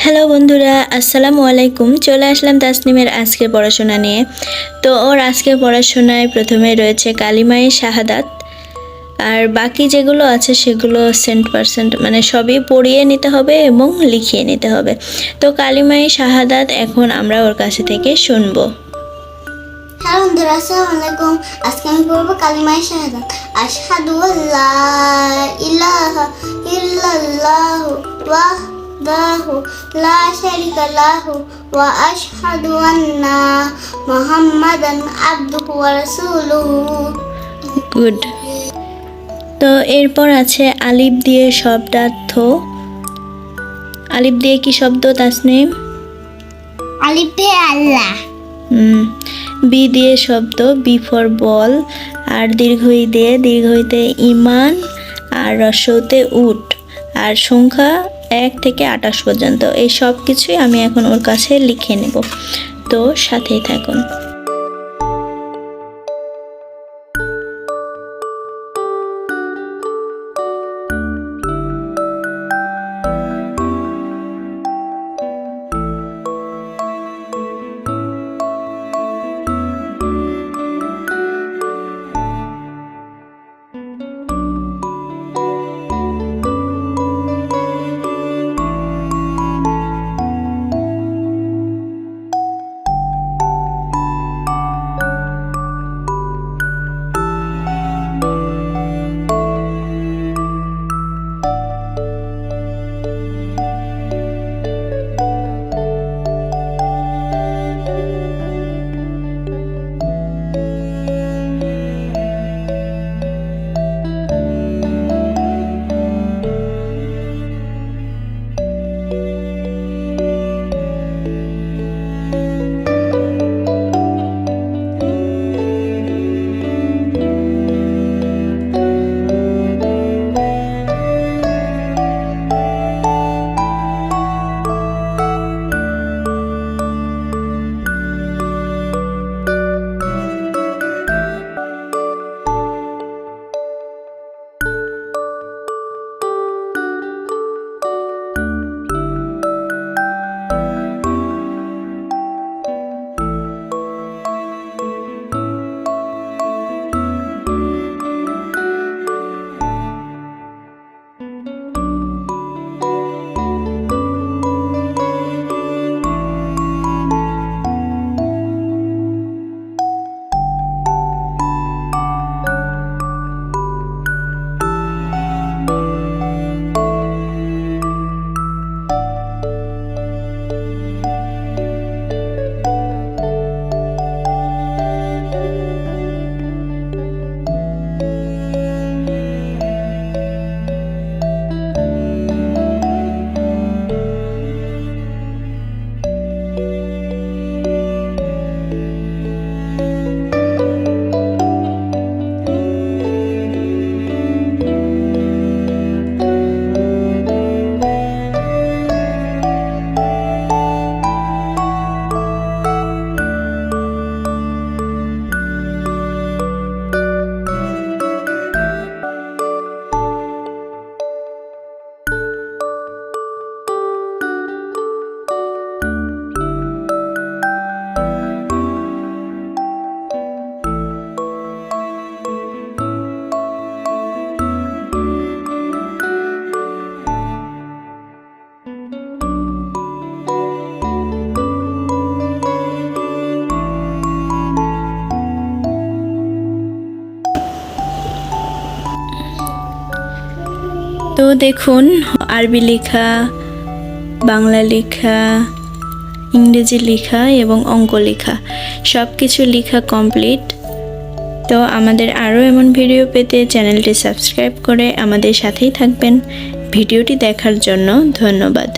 Hello বন্ধুরা, আসসালামু আলাইকুম। চলে আসলাম তাসনিমের আজকের পড়াশোনা নিয়ে। তো ওর আজকের পড়াশোনায় প্রথমে রয়েছে কালিমায়ে শাহাদাত, আর বাকি যেগুলো আছে সেগুলো 100% মানে সবই পড়িয়ে নিতে হবে এবং লিখিয়ে নিতে হবে। তো কালিমায়ে শাহাদাত এখন আমরা ওর কাছে থেকে শুনবো। হ্যালো বন্ধুরা, আসসালামু আলাইকুম। আজকে আমি পড়বো কালিমায়ে শাহাদাত। আশহাদু আল্লা ইলাহা ইল্লাল্লাহু ওয়াহদাহু লা শারীকা লাহু ওয়া আশহাদু আন্না মুহাম্মাদান আবদুহু ওয়া রাসূলুহু। গুড। তো এরপর আছে আলিফ দিয়ে শব্দার্থ। আলিফ দিয়ে কি শব্দ তাসনিম? আলিফ দিয়ে আল্লাহ। বি দিয়ে শব্দ, বি ফর বল। আর দীর্ঘই দিয়ে, দীর্ঘইতে ইমান, আর রস্যতে উট, আর সংখ্যা 1 থেকে 28 পর্যন্ত। এই সব কিছুই আমি এখন ওর কাছে লিখে নেব, তো সাথেই থাকুন। তো দেখুন, আরবি লেখা, বাংলা লেখা, ইংরেজি লেখা এবং অঙ্ক লেখা সব কিছু লেখা কমপ্লিট। তো আমাদের আরও এমন ভিডিও পেতে চ্যানেলটি সাবস্ক্রাইব করে আমাদের সাথেই থাকবেন। ভিডিওটি দেখার জন্য ধন্যবাদ।